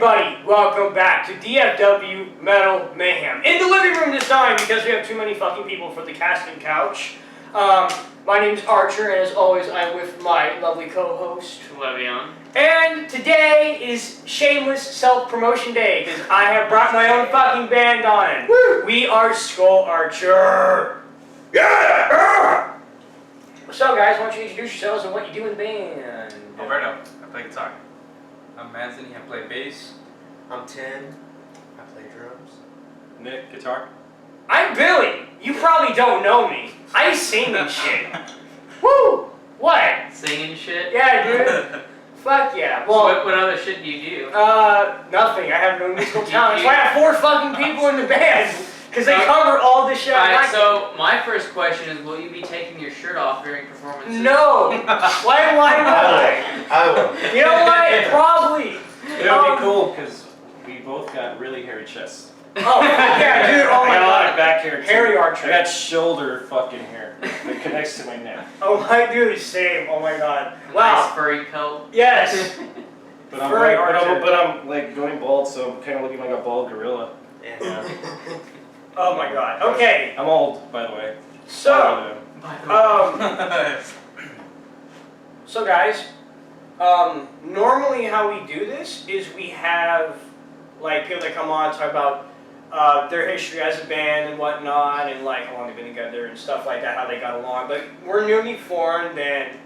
everybody, welcome back to DFW Metal Mayhem. In the living room this time because we have too many fucking people for the casting couch. My name's Archer, and as always, I'm with my lovely co-host, Le'Veon. And today is shameless self-promotion day because I have brought my own fucking band on. Woo! We are Skull Archer. Yeah! So guys, why don't you introduce yourselves and what you do in the band? Alberto, I play guitar. I'm Anthony, I play bass. I'm 10, I play drums. Nick, guitar. I'm Billy. You probably don't know me. I sing and shit. Woo! What? Singing shit? Yeah, dude. Fuck yeah. Well, so what other shit do you do? Nothing. I have no musical talent. That's why I have 4 fucking people in the band. Because they cover all this shit. Alright, so my first question is, will you be taking your shirt off during performances? No. Why not? I will. You know what? Probably. It would be cool because we both got really hairy chests. Oh, yeah, dude. Oh my I got a lot of god. back hair too. Hairy Archer. I got shoulder fucking hair that connects to my neck. Oh my dude, same. Oh my god. Nice Wow. furry coat. Yes. But I'm, Furry like, Archer. but I'm like going bald, so I'm kind of looking like a bald gorilla. Yeah. Oh my god. Okay. I'm old, by the way. So, so guys, normally how we do this is we have like people that come on talk about their history as a band and whatnot, and like how long they've been together and stuff like that, how they got along. But we're newly formed, and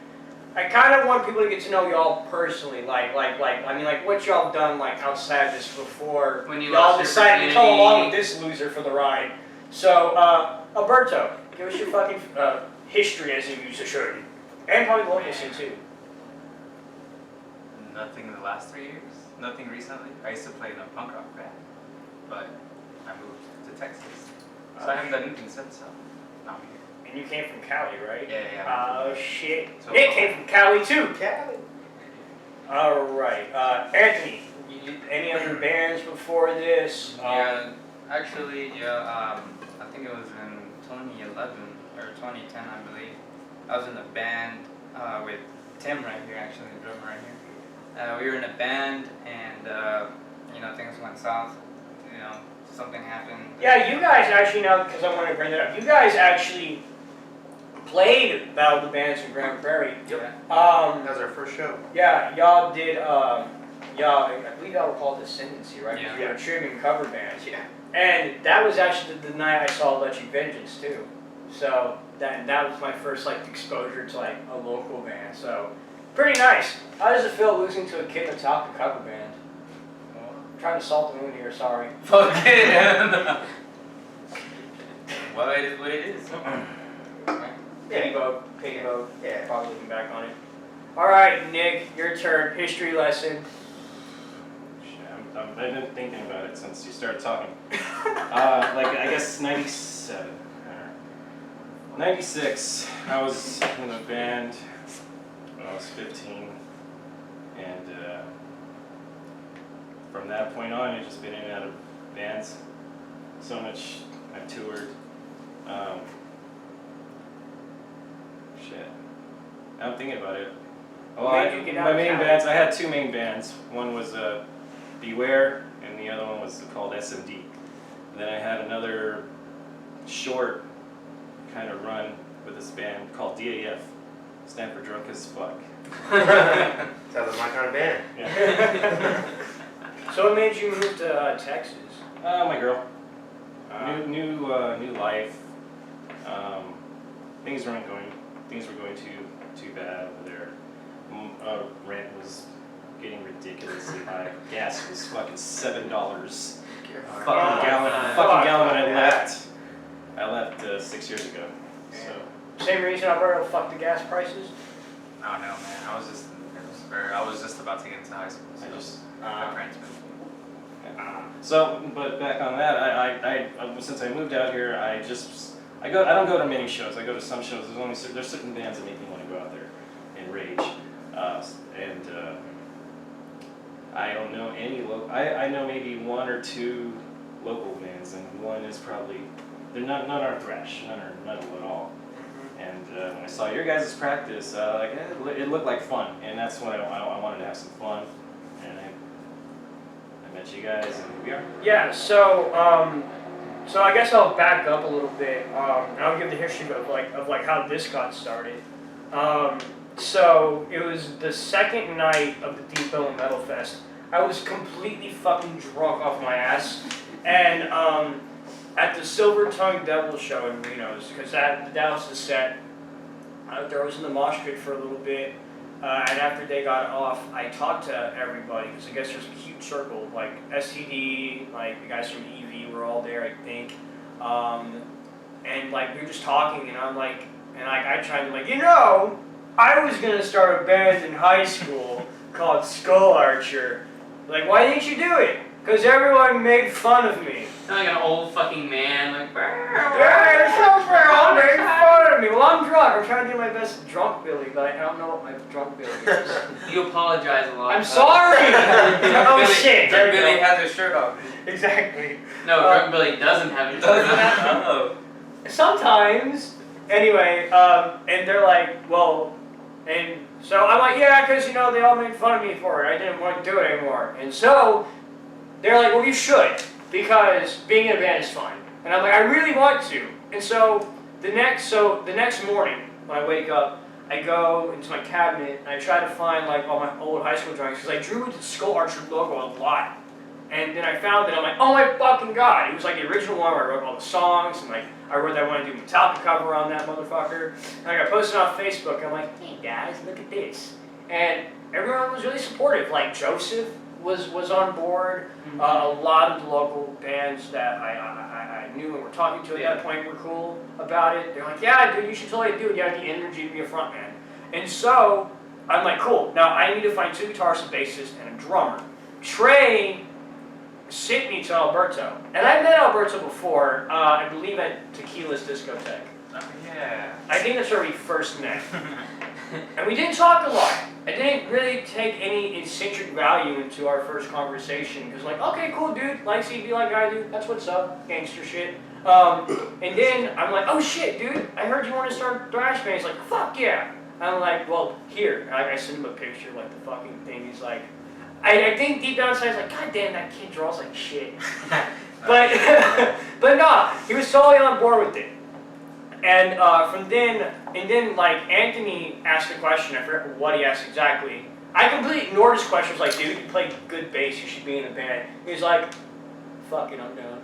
I kind of want people to get to know y'all personally, like what y'all done like outside this before When you y'all lost your decided to come virginity. along with this loser for the ride. So, Alberto, give us your fucking history as a musician, and probably vocal scene too. Nothing in the last 3 years. Nothing recently. I used to play in a punk rock band, but I moved to Texas, so I haven't done anything since. So now I'm here. And you came from Cali, right? Yeah. Oh shit. So- Nick came from Cali too. Cali. All right, Anthony. Any other bands before this? Yeah, actually, I think it was in 2011 or 2010, I believe. I was in a band with Tim right here, actually, the drummer right here. We were in a band, and things went south. Something happened. Yeah, you guys actually now, because I want to bring that up. You guys actually played Battle of the Bands in Grand Prairie. Yep. That was our first show. Yeah, y'all did. I believe y'all were called Ascendancy, right? Yeah. You were a tribute cover band. Yeah. And that was actually the night I saw Electric Vengeance too. So that was my first like exposure to like a local band. So pretty nice. How does it feel losing to a Kid in the Top cover band? I'm trying to salt the moon here. Sorry. Fuck it. Well, it is what it is. Piggy vote. Yeah. Probably looking back on it. All right, Nick, your turn. History lesson. Shit, I've been thinking about it since you started talking. I guess 97. 96, I was in a band when I was 15, and from that point on, I've just been in and out of bands. So much I've toured. Shit, I'm thinking about it. Well, Made you get out my of main town. bands, I had 2 main bands. One was Beware, and the other one was called SMD. And then I had another short kind of run with this band called DAF, stand for Drunk as Fuck. Sounds like my kind of band. Yeah. So what made you move to Texas? My girl. New life. Things were going too bad over there. Rent was getting ridiculously high. Gas was fucking $7 fucking gallon when I left. I left 6 years ago. So Same reason Alberto fucked the gas prices? I don't know, man. I was just about to get into high school. So my parents moved. But back on that, I since I moved out here, I don't go to many shows. I go to some shows. There's certain bands that make me want to go out there and rage, and I don't know any local. I know maybe 1 or 2 local bands, and one is probably none are thrash, none are metal at all. And when I saw your guys' practice, it looked like fun, and that's when I wanted to have some fun, and I met you guys, and we are. Yeah, so I guess I'll back up a little bit, and I'll give the history of like how this got started. So it was the second night of the DFW Metal Fest. I was completely fucking drunk off my ass, and at the Silver Tongue Devil show in Reno's, because that was the set. I was in the mosh pit for a little bit. And after they got off, I talked to everybody, because I guess there's a huge circle, like STD, like the guys from EV were all there, I think. And like we were just talking, and I'm like, I tried to like, I was gonna start a band in high school called Skull Archer. Like, why didn't you do it? Because everyone made fun of me. Sound like an old fucking man, like. Yeah, it's so fair. All made fun of me. Well, I'm drunk. I'm trying to do my best drunk Billy, but I don't know what my drunk Billy is. You apologize a lot. I'm sorry. Oh Billy, shit. Drunk There you Billy go. has his shirt off. Exactly. No, Drunk Billy doesn't have his shirt on. Oh. Sometimes. Anyway, and they're like, well, and so I'm like, yeah, because they all made fun of me for it. I didn't want to do it anymore, and so they're like, well, you should, because being in a band is fun. And I'm like, I really want to. And so the next morning when I wake up, I go into my cabinet and I try to find like all my old high school drawings, because I drew the Skull Archer logo a lot. And then I found it. I'm like, oh my fucking god! It was like the original one where I wrote all the songs, and like I wrote that I wanted to do Metallica cover on that motherfucker. And I got posted on Facebook. And I'm like, hey guys, look at this. And everyone was really supportive. Like Joseph was on board. A lot of the local bands that I knew and were talking to at that point were cool about it. They're like, yeah, dude, you should totally do it. You have the energy to be a frontman. And so I'm like, cool. Now I need to find 2 guitarists, a bassist, and a drummer. Trey sent me to Alberto, and I met Alberto before. I believe at Tequila's discotheque. Oh, yeah. I think that's where we first met. And we didn't talk a lot. I didn't really take any eccentric value into our first conversation, because like, okay, cool, dude, like CB like I do, that's what's up, gangster shit. And then I'm like, oh shit, dude, I heard you want to start a thrash band. He's like, fuck yeah. I'm like, well, here. I sent him a picture, like the fucking thing. He's like, I think deep down inside, I was like, god damn, that kid draws like shit. But no, he was totally on board with it. And from then, like, Anthony asked a question. I forget what he asked exactly. I completely ignored his question. I was like, dude, you play good bass. You should be in a band. He was like, fuck it, I'm down.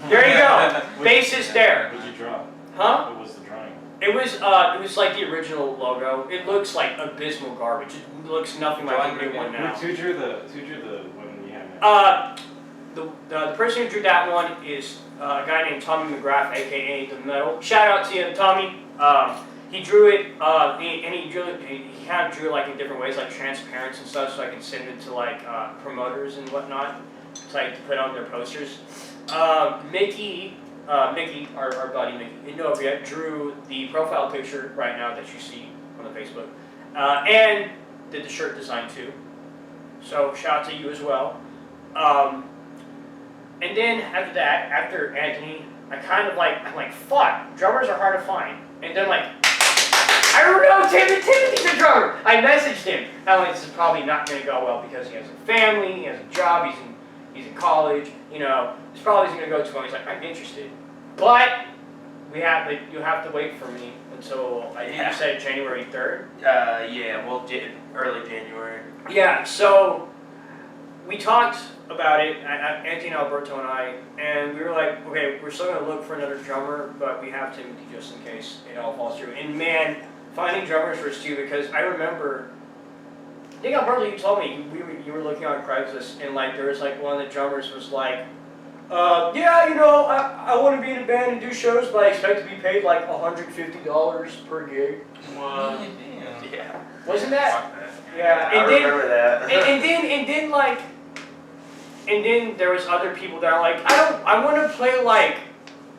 There you go. Bassist there. What did you draw? Huh? What was the drawing? It was like the original logo. It looks like abysmal garbage. It looks nothing like the new one now. Who drew the one you had? The person who drew that one is a guy named Tommy McGrath, aka the Metal. Shout out to you, Tommy. He drew it, he kind of drew it like in different ways, like transparent and stuff, so I can send it to like promoters and whatnot, to put on their posters. Mickey, our buddy Mickey, Inovia, drew the profile picture right now that you see on the Facebook, and did the shirt design too. So shout out to you as well. And then after that, after Anthony, I'm like, fuck, drummers are hard to find. And then like, I don't know, Timothy's a drummer. I messaged him. Now this is probably not going to go well because he has a family, he has a job, he's in college. He's probably going to go to him. He's like, I'm interested, but you have to wait for me until I think you said January 3rd. Early January. Yeah, so we talked about it, Anthony and Alberto and we were like, okay, we're still going to look for another drummer, but we have Timothy just in case it all falls through. And man, finding drummers was too, because I remember, I think Alberto, you told me, you were looking on Craigslist, and like there was like one of the drummers was like, I want to be in a band and do shows, but I expect to be paid like $150 per gig. What? Damn. Yeah. Wasn't that? Fuck that. Yeah, I remember that. And then there was other people that are like, I want to play like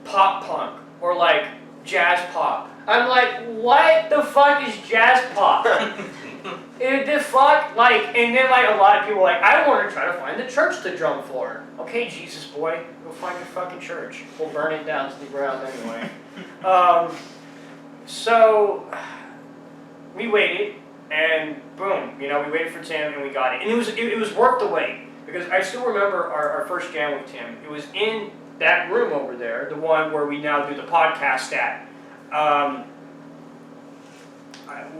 pop punk or like jazz pop. I'm like, what the fuck is jazz pop? The fuck, like, and then like a lot of people are like, I want to try to find the church to drum for. Okay, Jesus boy, go find your fucking church. We'll burn it down to the ground anyway. So we waited, and boom, we waited for Tim and we got it, and it was worth the wait. because I still remember our first jam with Tim. It was in that room over there, the one where we now do the podcast at.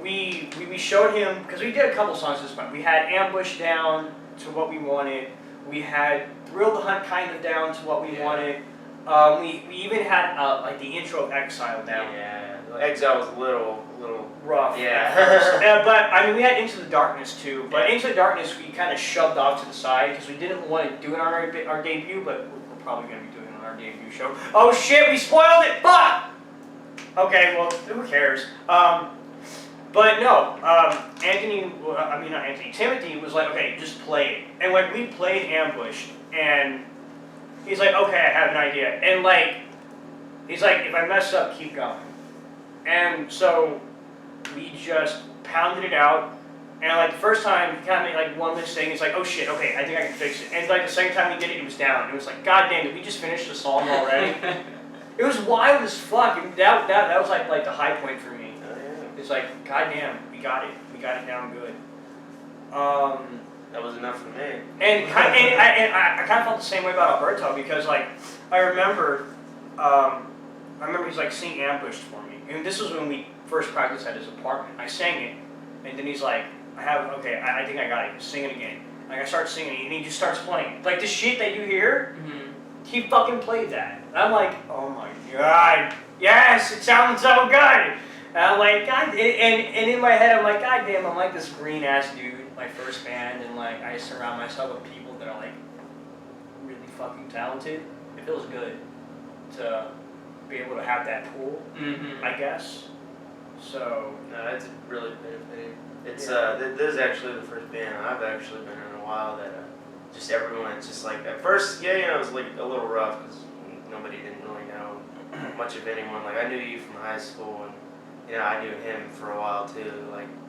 We showed him, because we did a couple songs this month. We had Ambush down to what we wanted. We had Thrill the Hunt kind of down to what we wanted. We even had like the intro of Exile down. Yeah, Exile was a little Rough. Yeah. But I mean, we had Into the Darkness too. But Into the Darkness we kind of shoved off to the side because we didn't want to do it on our debut, but we're probably going to be doing it on our debut show. Oh shit, we spoiled it! Fuck! Okay, well, who cares? But no, Timothy was like, okay, just play it. And like, we played Ambush, and he's like, okay, I have an idea. And like, he's like, if I mess up, keep going. And so, we just pounded it out, and like the first time, he kind of made like one mistake, he's like, oh shit, okay, I think I can fix it. And like the second time we did it, it was down. It was like, god damn, did we just finish the song already? It was wild as fuck, and that was like the high point for me. It's like, goddamn, we got it down good. That was enough for me. And I kind of felt the same way about Alberto because like I remember he's like sing Ambushed for me, and this was when we first practiced at his apartment. I sang it, and then he's like, I think I got it. Sing it again. Like I start singing it, and he just starts playing like the shit that you hear. Mm-hmm. He fucking played that. And I'm like, oh my god, yes, it sounds so good. And I'm like, God, and in my head, I'm like, God damn, I'm like this green ass dude, my first band, and like I surround myself with people that are like really fucking talented. It feels good to be able to have that pool, I guess. So no, it's really benefiting. It's this is actually the first band I've actually been in a while that just everyone, it's just like at first, it was like a little rough because nobody didn't really know much of anyone. Like I knew you from high school and. I knew him for a while too,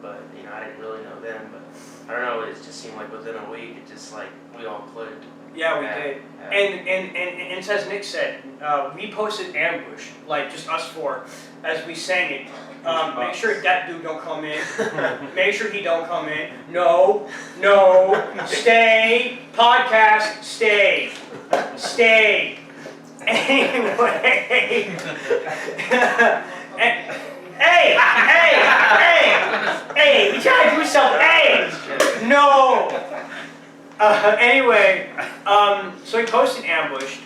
but I didn't really know them, but I don't know, it just seemed like within a week, it just like, we all clicked. yeah, we did. And as Nick said, we posted Ambush, like just us four, as we sang it. Make sure that dude don't come in. Make sure he don't come in. No, stay, podcast, stay. Anyway. Hey, we try to do something. Hey, no. Anyway, so we posted Ambushed,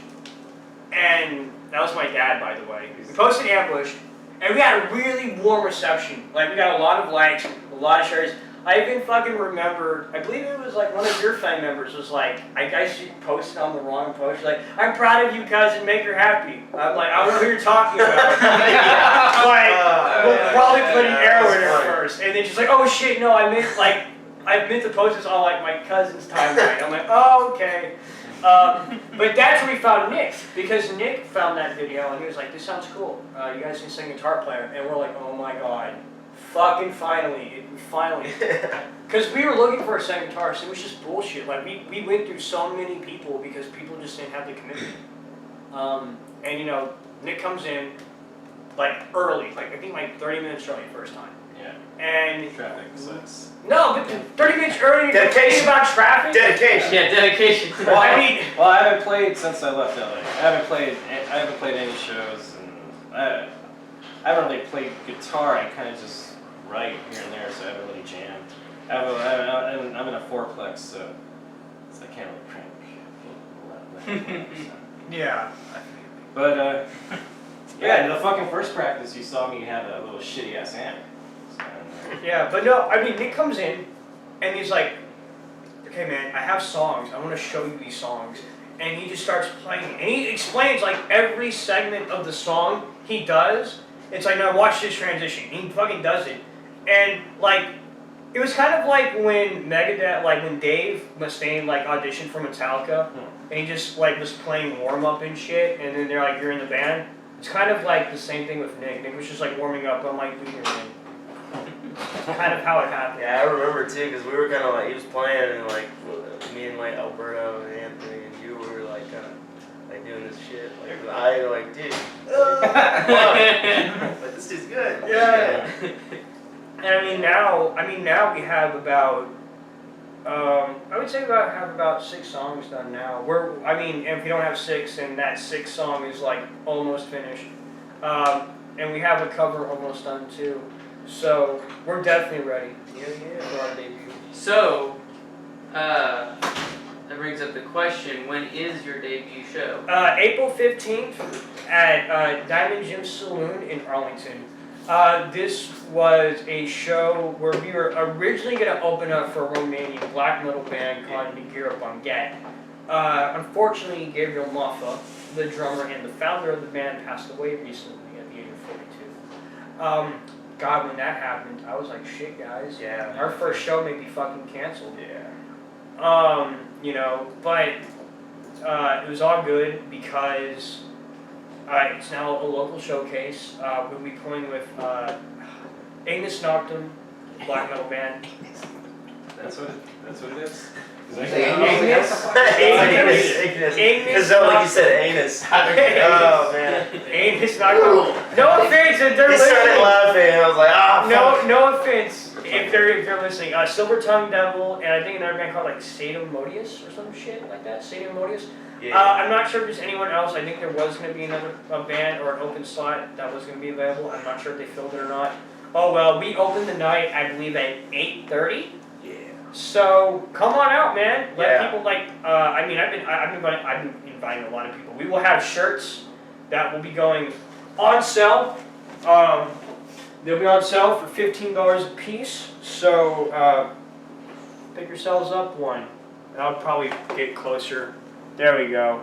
and that was my dad, by the way. We posted Ambushed, and we had a really warm reception. Like, we got a lot of likes, a lot of shares. I even fucking remember, I believe it was like one of your fan members was like, I guess you posted on the wrong post. She's like, I'm proud of you, cousin, make her happy. I'm like, I don't know who you're talking about. We'll probably put an arrow in her first. And then she's like, oh shit, no, I meant to post this on like my cousin's timeline. I'm like, oh, okay. But that's where we found Nick, because Nick found that video and he was like, this sounds cool. You guys can sing guitar player. And we're like, oh my god. Fucking finally. Because we were looking for a second guitarist, it was just bullshit. Like, we went through so many people because people just didn't have the commitment. And Nick comes in, like, early, like, I think like 30 minutes early first time. Yeah. And traffic sucks. No, but 30 minutes early, dedication about traffic? Dedication. Yeah, dedication. Well, I haven't played since I left LA. I haven't played any shows, and I haven't really played guitar. I kind of just write here and there, so I haven't really jammed. I'm in a fourplex, so I can't really crank. Yeah. But yeah, the fucking first practice you saw me have a little shitty ass amp. So, yeah, but no, I mean, Nick comes in, and he's like, okay man, I have songs, I want to show you these songs. And he just starts playing, and he explains like every segment of the song he does. It's like, now watch this transition. He fucking does it. And like, it was kind of like when Megadeth, like when Dave Mustaine like auditioned for Metallica, and he just like was playing warm up and shit, and then they're like, you're in the band. It's kind of like the same thing with Nick. Nick was just like warming up. I'm like, dude, you're in. Kind of how it happened. Yeah, I remember too, because we were kind of like, he was playing, and like me and like Alberto and Anthony and you were like kind of like doing this shit. Like I like, dude, but this dude's good. And I mean now we have about I would would say have about 6 songs done now. If we don't have 6, then that 6th song is like almost finished. And we have a cover almost done too. So we're definitely ready for our debut. So, that brings up the question, when is your debut show? April 15th at Diamond Jim Saloon in Arlington. This was a show where we were originally going to open up for a Romanian black metal band called Gear Up on Get. Unfortunately, Gabriel Maffa, the drummer and the founder of the band, passed away recently at the age of 42. God, when that happened, I was like, shit, guys. Yeah. Our first show may be fucking canceled. Yeah. But it was all good because it's now a local showcase. We'll be playing with Agnes Noctum, black metal band. That's what it is. Because like you said, anus. Oh man. Agnes Noctum. No offense if they're He started listening. laughing, and I was like, ah. No offense if they're listening. Silver Tongue Devil, and I think another band called like Satum Modius or some shit like that. Satum Modius. Yeah. I'm not sure if there's anyone else. I think there was going to be a band or an open slot that was going to be available. I'm not sure if they filled it or not. Oh well, we opened the night, I believe, at 8:30. Yeah. So come on out, man. Let Yeah. people I've been inviting a lot of people. We will have shirts that will be going on sale. They'll be on sale for $15 a piece. So pick yourselves up one. And I'll probably get closer. There we go.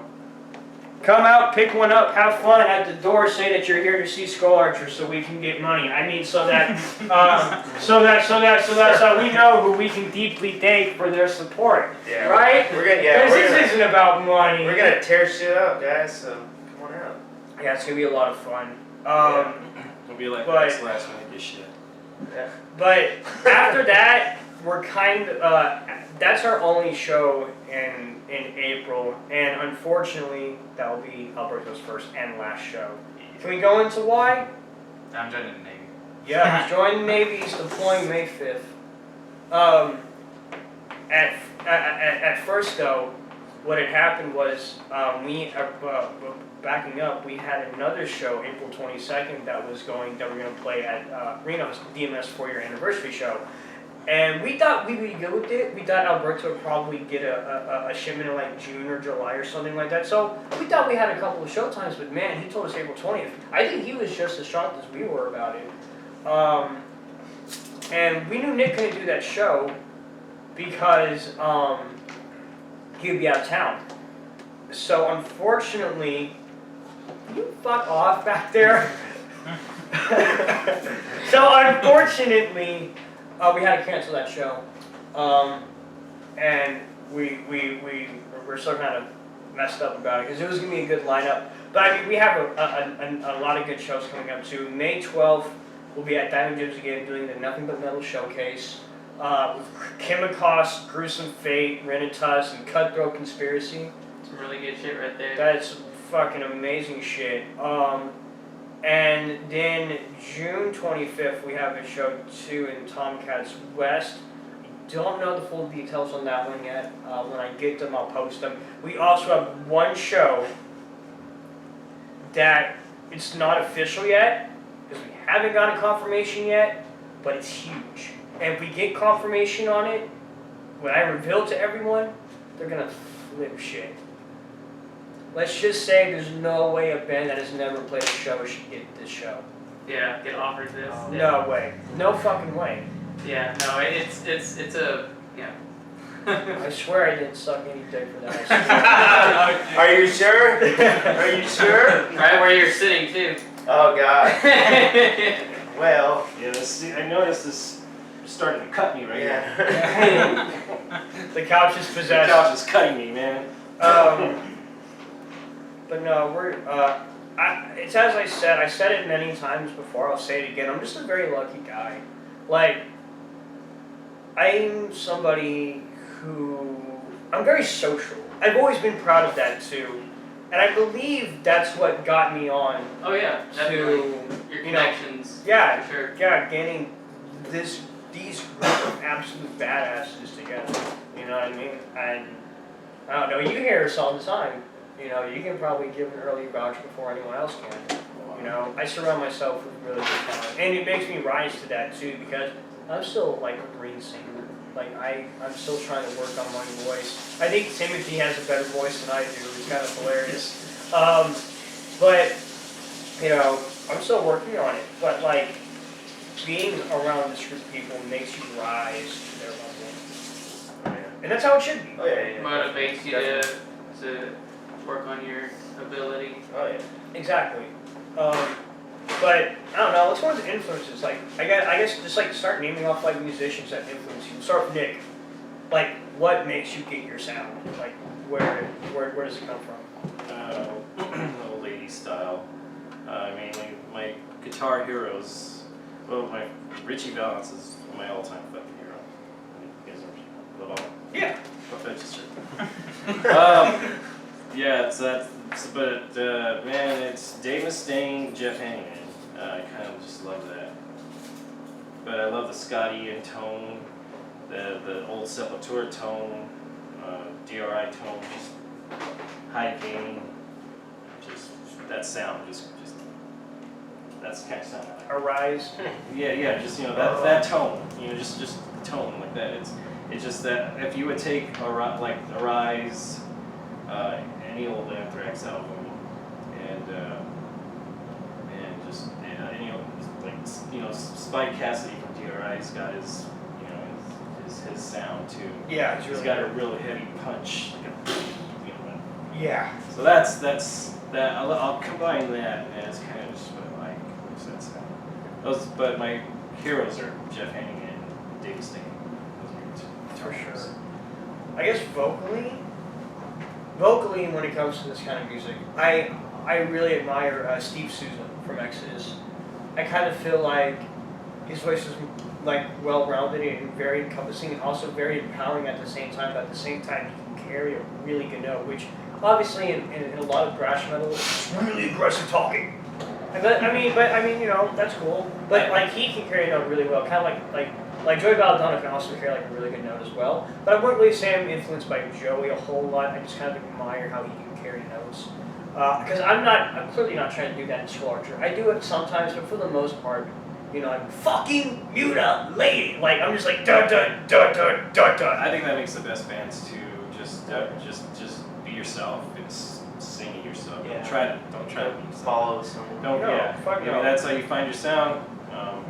Come out, pick one up, have fun. At the door, say that you're here to see Skull Archer, so we can get money. I mean, so that we know who we can deeply thank for their support. Yeah. Right? This isn't about money. We're gonna tear shit up, guys. So come on out. Yeah, it's gonna be a lot of fun. It'll be like But- this last minute get shit. Yeah. But after that, we're kind of that's our only show in April, and unfortunately, that will be Alberto's first and last show. Can we go into why? I'm joining the Navy. Yeah, he's joining the Navy. He's deploying May 5th. At first, though, what had happened was backing up. We had another show, April 22nd, that we're going to play at Reno's DMS 4-year anniversary show. And we thought we would be good with it. We thought Alberto would probably get a shipment in like June or July or something like that. So we thought we had a couple of show times, but man, he told us April 20th. I think he was just as shocked as we were about it. And we knew Nick couldn't do that show because he would be out of town. So unfortunately, you fuck off back there. So unfortunately, we had to cancel that show, and we're so kind of messed up about it because it was gonna be a good lineup. But I mean, we have a lot of good shows coming up too. May 12th, we'll be at Diamond Jim's again doing the Nothing But Metal showcase with Chemicos, Gruesome Fate, Renitus, and Cutthroat Conspiracy. Some really good shit right there. That's fucking amazing shit. And then June 25th, we have a show too in Tomcats West. I don't know the full details on that one yet. When I get them, I'll post them. We also have one show that it's not official yet, because we haven't gotten confirmation yet, but it's huge. And if we get confirmation on it, when I reveal it to everyone, they're gonna flip shit. Let's just say there's no way a band that has never played a show should get this show. Yeah, get offered this. Yeah. No way. No fucking way. Yeah, no, it's a, yeah. I swear I didn't suck any dick for that. Are you sure? Are you sure? Right where you're sitting too. Oh God. Well. Yeah, I noticed this starting to cut me right Yeah. now. The couch is The possessed. couch is cutting me, man. But no, it's as I said it many times before, I'll say it again, I'm just a very lucky guy. Like, I'm somebody I'm very social. I've always been proud of that too. And I believe that's what got me on Oh yeah, definitely. Your you know, connections. yeah, For sure. yeah, getting these group of absolute badasses together, You know what I mean? And I don't know. You hear us all the time. You know, you can probably give an early vouch before anyone else can. You know, I surround myself with really good talent, and it makes me rise to that too because I'm still like a green singer. Like I'm still trying to work on my voice. I think Timothy has a better voice than I do. It's kind of hilarious. But you know, I'm still working on it. But like being around this group of people makes you rise to their level, and that's how it should be. Oh yeah. Motivates you to work on your ability. Oh yeah. Exactly. But I don't know. What's one of the influences? Like I guess just like start naming off like musicians that influence you. Start with Nick. Like what makes you get your sound? Like where does it come from? Old lady style. Mainly my guitar heroes. Well, my Richie Valens is my all-time fucking hero. You guys are love all. Yeah. Yeah, but man, it's Dave Mustaine, Jeff Hanneman. I kind of just love that. But I love the Scotty and tone, the old Sepultura tone, DRI tone, just high gain, just that sound, just that's the kind of sound I like. Arise. Yeah, just that tone, just tone like that. It's just that if you would take Arise, any old Anthrax album, and Spike Cassidy from DRI's got his sound too. Yeah, He's got a really heavy punch. Yeah. So that's that. I'll combine that, and it's kind of just what I like. So that's but my heroes are Jeff Hanneman and Dave Mustaine. Those are your two. For sure. I guess vocally when it comes to this kind of music, I really admire Steve Souza from Exodus. I kind of feel like his voice is like well-rounded and very encompassing and also very empowering at the same time. But at the same time, he can carry a really good note, which obviously in a lot of thrash metal, it's really aggressive talking. But I mean, that's cool. But like he can carry a note really well, kind of like Joey Belladonna can also carry like a really good note as well. But I wouldn't really say I'm influenced by Joey a whole lot. I just kind of admire how he can carry notes. Because I'm clearly not trying to do that in Scorcher. I do it sometimes, but for the most part, I'm fucking mutilated. Like I'm just like dun dun dun dun dun dun. I think that makes the best bands to just be yourself and sing it yourself. Yeah. Don't try to be yourself. Follow someone. Fuck no. That's how you find your sound.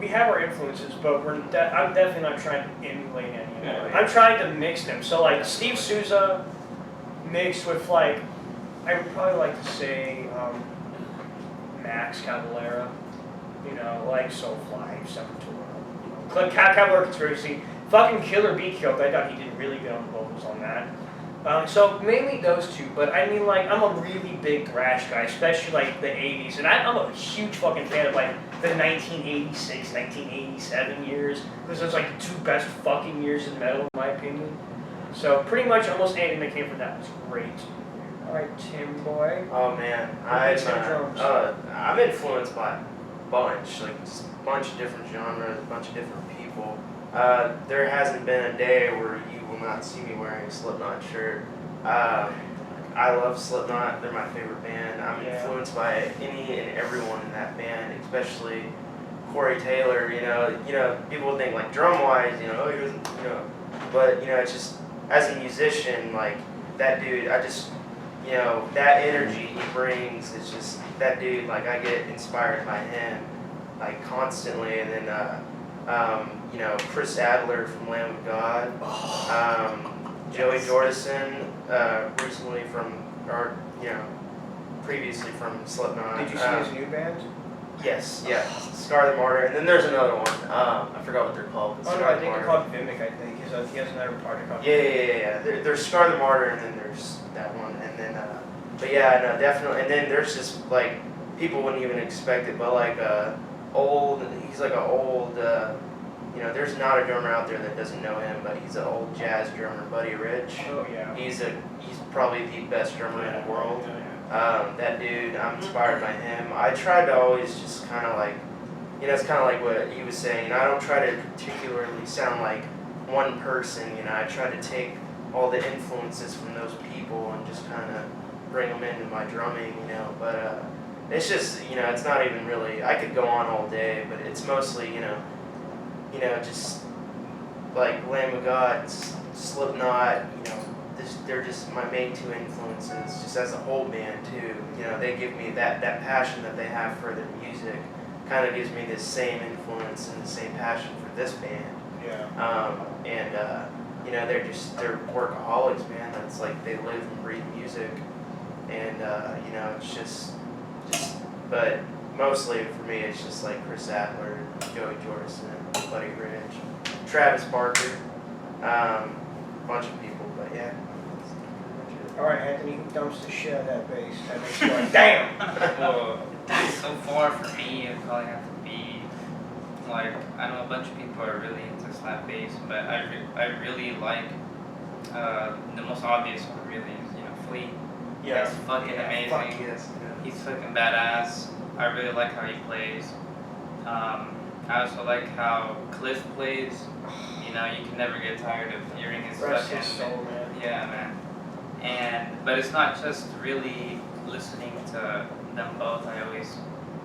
We have our influences, but I'm definitely not trying to emulate any of them. Yeah. I'm trying to mix them. So like Steve Souza mixed with like, I would probably like to say Max Cavalera, like Soulfly, Sepultura, Cavalera Conspiracy, fucking Killer Be Killed. I thought he did really good on the vocals on that. So mainly those two, but I mean like I'm a really big thrash guy, especially like the 80s, and I'm a huge fucking fan of like the 1986, 1987 years, because those are like the two best fucking years in metal in my opinion. So pretty much almost anything that came from that was great. Alright, Tim boy. Oh man, I'm influenced by a bunch, like just a bunch of different genres, a bunch of different people. There hasn't been a day where you will not see me wearing a Slipknot shirt. I love Slipknot, they're my favorite band. I'm influenced by any and everyone in that band, especially Corey Taylor, people would think like drum wise, he doesn't, but it's just, as a musician, like that dude, that energy he brings, it's just, that dude, like I get inspired by him, like constantly, and then, Chris Adler from Lamb of God, Joey Jordison, recently previously from Slipknot. Did you see his new band? Yes, yeah, Scar the Martyr, and then there's another one, I forgot what they're called. Oh no, I think they're called Vimic, I think, he has another project called Yeah. There's Scar the Martyr, and then there's that one, and then, but yeah, no, definitely, and then there's just, like, people wouldn't even expect it, but like, he's like an old, there's not a drummer out there that doesn't know him, but he's an old jazz drummer, Buddy Rich. Oh yeah. He's probably the best drummer in the world. That dude, I'm inspired by him. I tried to always just kind of like, it's kind of like what he was saying. I don't try to particularly sound like one person. I try to take all the influences from those people and just kind of bring them into my drumming, you know. But it's just, you know, it's not even really. I could go on all day, but it's mostly, you know, just like Lamb of God, Slipknot, you know. They're just my main two influences, just as a whole band too. You know, they give me that passion that they have for their music, kind of gives me this same influence and the same passion for this band. Yeah. You know, they're workaholics, man. That's like they live and breathe music, and you know, it's just. But mostly for me, it's just like Chris Adler, Joey Jordison, Buddy Rich, Travis Barker, bunch of people. But yeah. All right, Anthony, who dumps the shit out of that bass? That makes you like, damn. So far for me, it probably have to be like, I know a bunch of people are really into slap bass, but I really like the most obvious one really is, you know, Flea. Yeah. He's fucking amazing. Fuck yes. He's fucking badass. I really like how he plays. I also like how Cliff plays. You know, you can never get tired of hearing his Rest fucking. his soul, man. Yeah, man. But it's not just really listening to them both. I always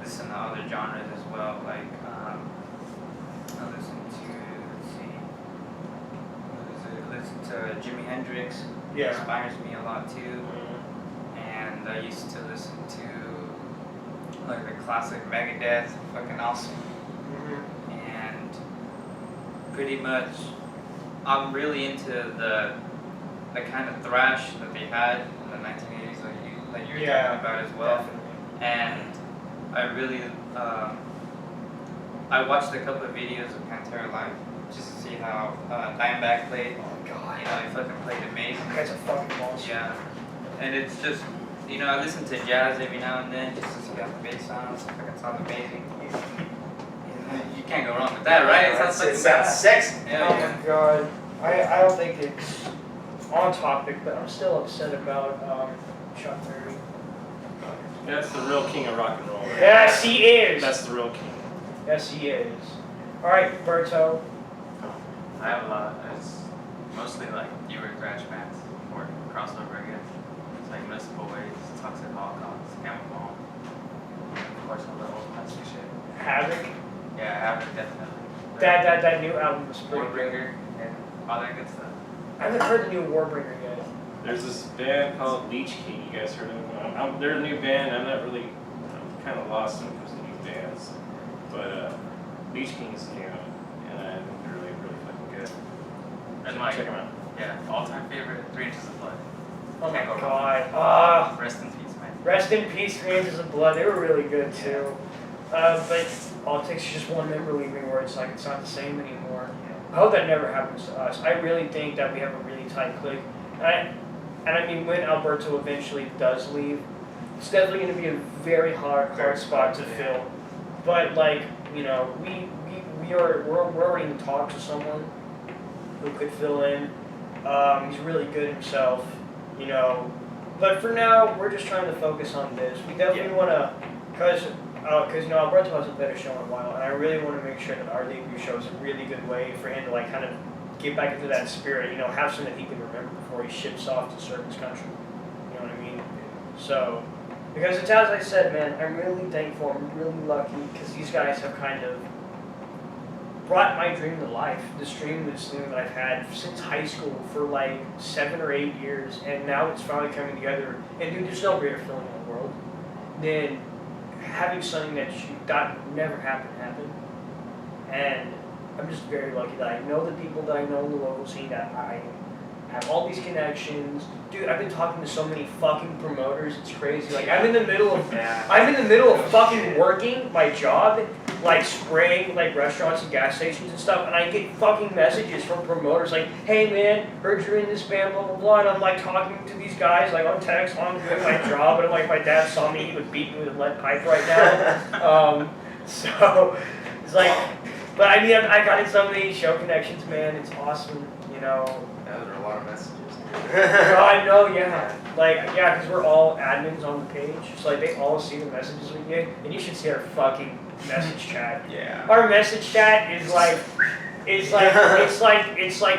listen to other genres as well. Like I listen to, let's see, listen to Jimi Hendrix. He Yeah. inspires me a lot too. And I used to listen to like the classic Megadeth, fucking awesome. And pretty much, I'm really into the kind of thrash that they had in the 1980s, like you were talking about as well. Definitely. And I really, I watched a couple of videos of Pantera live just to see how Dimebag played. Oh god. You know, he fucking played amazing. That guy's a fucking monster. Yeah, and it's just, you know, I listen to jazz every now and then just to see how the bass sounds. It fucking sounds amazing. You can't go wrong with that, right? It fucking sounds badass. sexy. Yeah, Oh yeah. my god. I don't think it's on topic, but I'm still upset about Chuck Berry. That's the real king of rock and roll. Right? Yes, he is. That's the real king. Yes, he is. All right, Berto. I have a lot. It's mostly like newer thrash bands or crossover, I guess. It's like Municipal Waste, Toxic Holocaust, Camel Bomb. Of course, all the old classic shit. Havoc. Yeah, I have it definitely. That new album was pretty good. Warbringer and all that good stuff. I haven't heard the new Warbringer yet. There's this band called Leech King. You guys heard of them? They're a new band. I'm kind of lost when it comes to new bands. But Leech King's new, and I think they're really, really fucking good. And Check like, them out. yeah, all-time favorite, 3 Inches of Blood. Oh my Can't go wrong. god. Rest in peace, man. Rest in peace, 3 Inches of Blood. They were really good too. But all it takes is just one member leaving where it's like it's not the same anymore. I hope that never happens to us. I really think that we have a really tight clique. And I mean, when Alberto eventually does leave, it's definitely going to be a very hard spot to fill. But like, you know, we're already in talks with someone who could fill in. He's really good himself, you know. But for now, we're just trying to focus on this. We definitely want to, because you know, Alberto hasn't been a show in a while, and I really want to make sure that our debut show is a really good way for him to like kind of get back into that spirit, you know, have something that he can remember before he ships off to service country. You know what I mean? So, because it's as I said, man, I'm really thankful, I'm really lucky, because these guys have kind of brought my dream to life. This dream that I've had since high school for like 7 or 8 years, and now it's finally coming together. And dude, there's no greater feeling in the world than having something that you thought would never happen. And I'm just very lucky that I know the people that I know in the local scene, that I have all these connections. Dude, I've been talking to so many fucking promoters, it's crazy. Like I'm in the middle of fucking working my job, like spraying like restaurants and gas stations and stuff, and I get fucking messages from promoters like, hey man, heard you're in this band, blah blah blah, and I'm like talking to these guys like on text while I'm doing my job, and I'm like, my dad saw me, he would beat me with a lead pipe right now. So it's like, but I mean, I got in so many show connections, man, it's awesome, you know. Those are a lot of messages. I know, yeah. Like, yeah, because we're all admins on the page. So, like, they all see the messages we get. And you should see our fucking message chat. Yeah. Our message chat is like, It's like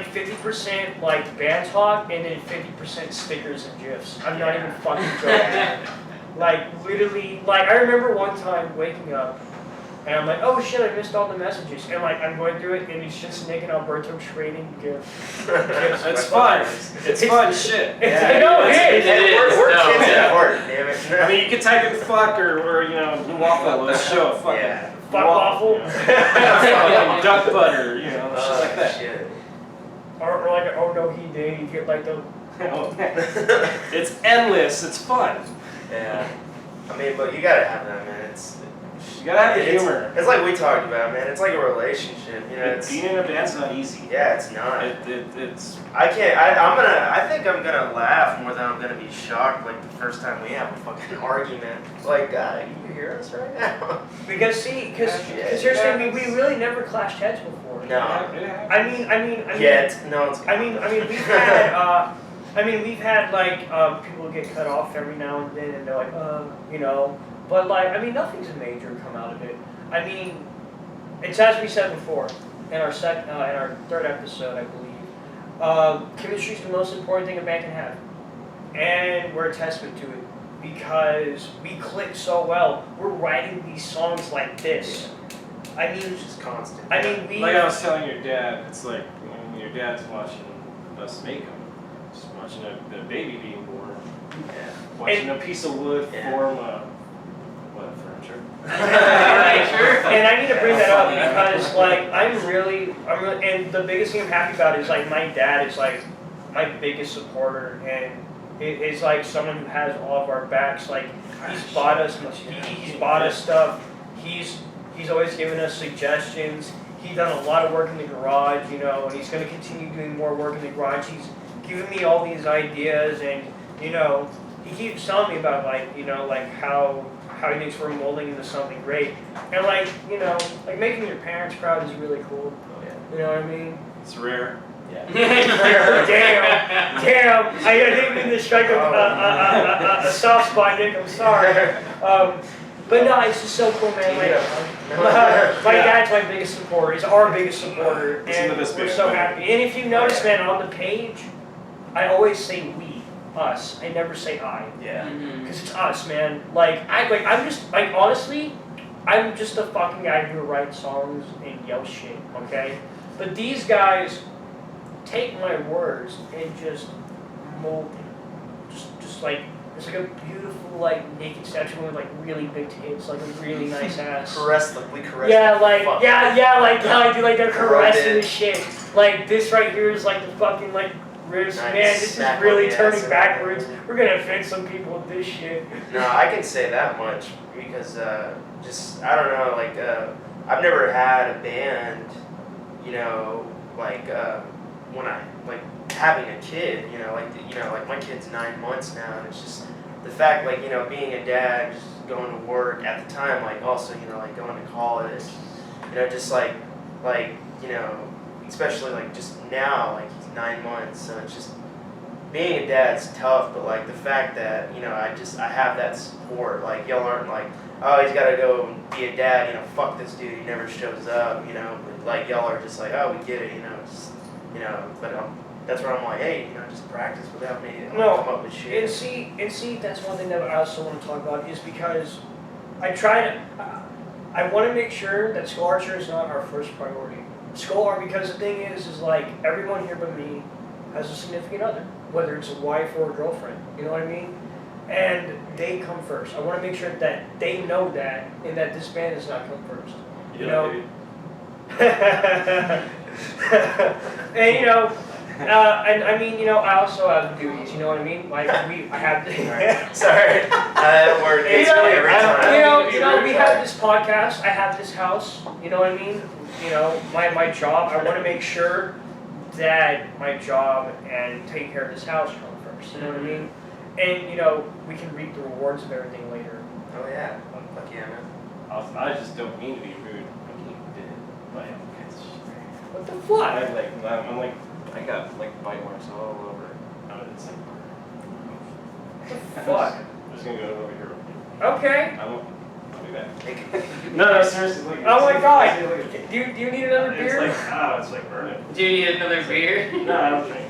50% like band talk and then 50% stickers and gifs. I'm not even fucking joking. Like literally, like I remember one time waking up and I'm like, oh shit, I missed all the messages. And like I'm going through it and it's just Nick and Alberto trading gifts. It's fun. It's fun shit. No, it is. We're kids at heart, damn it. I mean, you can type in fuck or you know, blue waffle. Let's show a fucking Yeah. Fuck waffle. Duck butter, you know, shit like that. Shit. Or like, oh no, he did. You get like the. It's endless. It's fun. Yeah. I mean, but you gotta have that, man. You gotta have the humor. It's like we talked about, man. It's like a relationship, you know. Being in a band's not easy. Yeah, it's not. It's. I can't. I think I'm gonna laugh more than I'm gonna be shocked. Like the first time we have a fucking argument. Like, you hear us right now? Because seriously, we really never clashed heads before. No. I mean. Yet. No. It's I mean, we've had like people get cut off every now and then, and they're like, you know, but like, I mean, nothing's major come out of it. I mean, it's as we said before in our third episode, I believe. Chemistry is the most important thing a band can have, and we're a testament to it because we click so well. We're writing these songs like this. I mean, it's just constant. I mean, like I was telling your dad, it's like when your dad's watching us make them, just watching a baby being born, watching a piece of wood form furniture. And I need to bring that up because, like, I'm really, and the biggest thing I'm happy about is like my dad is like my biggest supporter, and it's like someone who has all of our backs. Like, he's bought us stuff. He's always given us suggestions. He's done a lot of work in the garage, you know, and he's going to continue doing more work in the garage. He's giving me all these ideas, and you know, he keeps telling me about like, you know, like how he thinks we're molding into something great, and like, you know, like making your parents proud is really cool. You know what I mean? It's rare. Yeah. Damn! I didn't mean to strike a soft spot, Nick. I'm sorry. But no, it's just so cool, man. Like, my dad's my biggest supporter. He's our biggest supporter, and we're so happy. And if you notice, man, on the page, I always say we, us. I never say I. Yeah. Because it's us, man. I'm just honestly, I'm just a fucking guy who writes songs and yells shit. Okay, but these guys take my words and just mold them. Just like. It's like a beautiful, like, naked statue with, like, really big tits, like, a really nice ass. We caress yeah, the like, fuck. like how I do, like, the caressing and shit. Like, this right here is, like, the fucking, like, ribs. Nice. Man, this is really turning backwards. We're gonna offend some people with this shit. No, I can say that much because, just, I don't know, like, I've never had a band, you know, like, when I, like, having a kid, you know, like my kid's 9 months now, and it's just the fact, like, you know, being a dad, just going to work at the time, like, also, you know, like, going to college, you know, just like, you know, especially, like, just now, like, he's 9 months, so it's just, being a dad's tough, but, like, the fact that, you know, I have that support, like, y'all aren't like, oh, he's gotta go and be a dad, you know, fuck this dude, he never shows up, you know, but, like, y'all are just like, oh, we get it, you know, just, you know, but, that's where I'm like, hey, you know, just practice without me. Come up with shit. And see, that's one thing that I also want to talk about is because I want to make sure that Skull Archer is not our first priority. Skull Archer, because the thing is like everyone here but me has a significant other, whether it's a wife or a girlfriend. You know what I mean? And they come first. I want to make sure that they know that, and that this band does not come first. You know. And you know. And I mean, you know, I also have duties. You know what I mean? Like I have. Sorry, that word gets me every time. You know, we have this podcast. I have this house. You know what I mean? You know, my job. I want to make sure that my job and taking care of this house come first. You know what I mean? And you know, we can reap the rewards of everything later. Oh yeah, fuck yeah, man. I just don't mean to be rude. I did it, but What the fuck? I'm like. I got like bite marks all over. It's like, What? I'm just gonna go over here. Okay. I be back. No, seriously. Look, Oh my God. Look at Do you need another It's beer? it's like burning. Do you need another beer? No, I don't drink.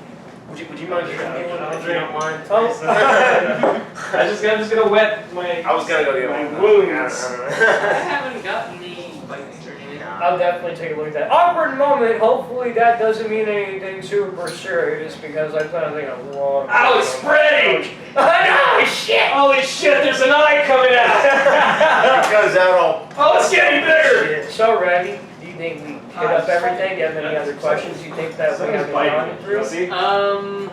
Would you mind drinking me one if you don't mind? Oh. I'm just gonna wet my. I was gonna go get my one. wounds. I haven't gotten any bites or anything. I'll definitely take a look at that. Awkward moment. Hopefully that doesn't mean anything super serious because I plan on taking a long. Ow, it's spreading! Oh shit! Holy shit, there's an eye coming out! It goes out all. Oh, it's getting bigger! So, Randy, do you think we hit up everything? Do you have any other questions? Do you think that we have gone through? See? I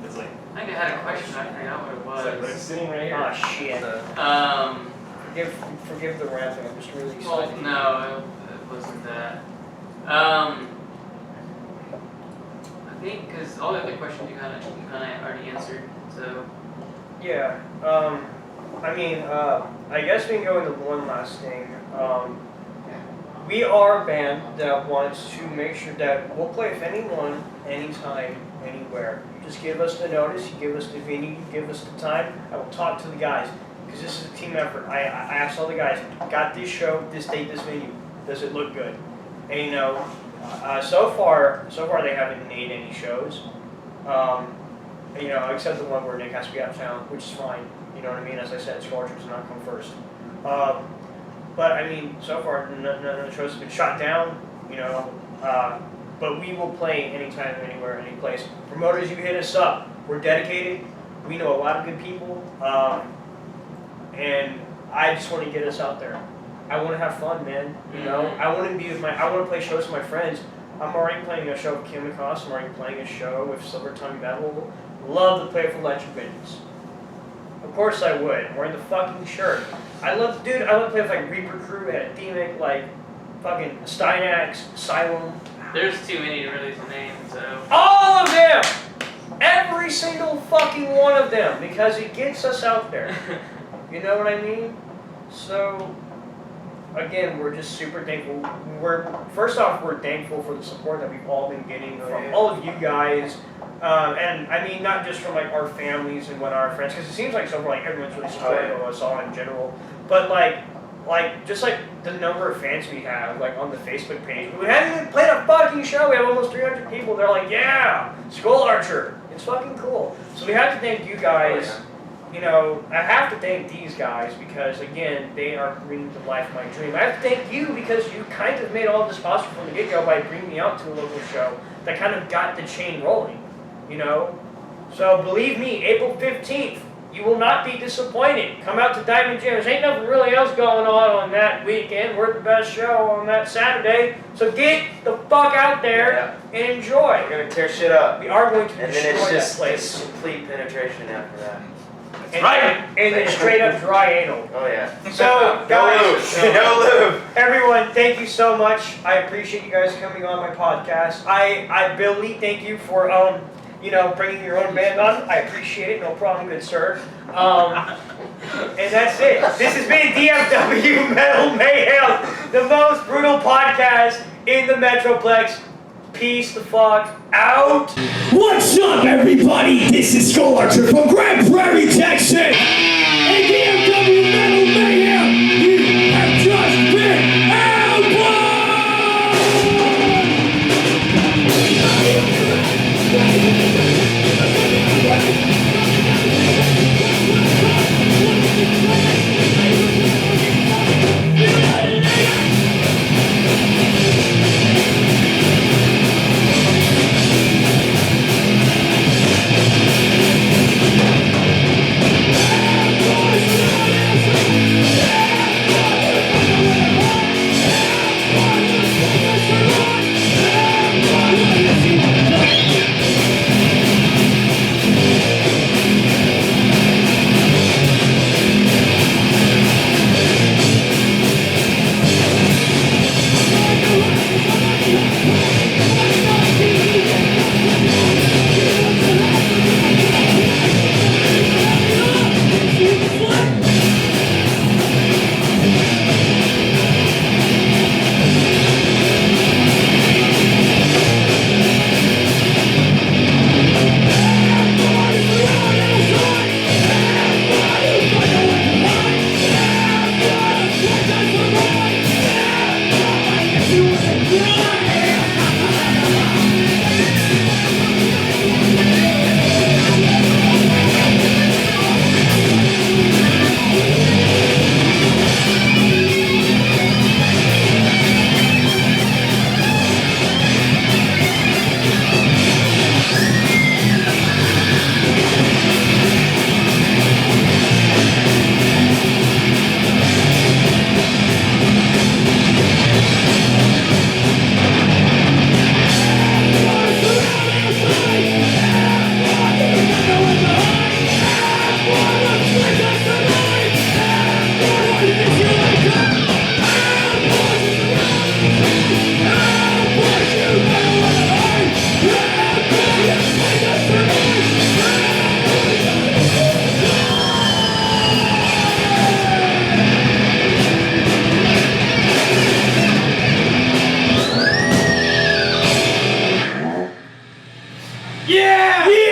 It's like, think I had a question. I forgot what it but it's was. sitting right here. Oh shit! Forgive the rambling. I'm just really Well, excited. no, it wasn't that. I think because all the other questions you kind of already answered. So Yeah. I guess we can go into one last thing. We are a band that wants to make sure that we'll play with anyone, anytime, anywhere. You just give us the notice, you give us the venue, you give us the time. I will talk to the guys because this is a team effort. I asked all the guys, got this show, this date, this venue. Does it look good? And so far they haven't made any shows. Except the one where Nick has to be out of town, which is fine. You know what I mean? As I said, Scorcher does not come first. But I mean, so far none of the shows have been shot down. But we will play anytime, anywhere, any place. Promoters, you hit us up. We're dedicated. We know a lot of good people, and I just want to get us out there. I want to have fun, man. I want to play shows with my friends. I'm already playing a show with Kimikos. I'm already playing a show with Silver Tongue Metal. Love to play for Legend Vengeance. Of course I would. I'm wearing the fucking shirt. I love to play with like Reaper Crew, Anthemic, like fucking Steinax, Asylum. there's too many to really name. So All of them! Every single fucking one of them, because it gets us out there. You know what I mean? So, again, we're just super thankful. First off, we're thankful for the support that we've all been getting from all of you guys. And I mean, not just from like our families and our friends, because it seems like so far like everyone's really supportive of us all in general. But just like the number of fans we have, like on the Facebook page, we haven't even played a fucking show. We have almost 300 people. They're like, yeah, Skull Archer. It's fucking cool. So we have to thank you guys. I have to thank these guys because, again, they are bringing to life my dream. I have to thank you because you kind of made all of this possible from the get-go by bringing me out to a local show that kind of got the chain rolling, So believe me, April 15th, you will not be disappointed. Come out to Diamond Jam. There ain't nothing really else going on that weekend. We're the best show on that Saturday. So get the fuck out there and enjoy. We're gonna tear shit up. We are going to And then destroy it's that place. just complete penetration after that. And then straight up dry anal. Oh yeah. So, guys, No lube. everyone, thank you so much. I appreciate you guys coming on my podcast. Billy, thank you for bringing your own band on. I appreciate it. No problem, good sir. And that's it. This has been DFW Metal Mayhem, the most brutal podcast in the Metroplex. Peace the fuck out. What's up, everybody? This is Skull Archer from Grand Prairie, Texas. And DFW Metal Mayhem, you have just been outlaws. Yeah! Yeah!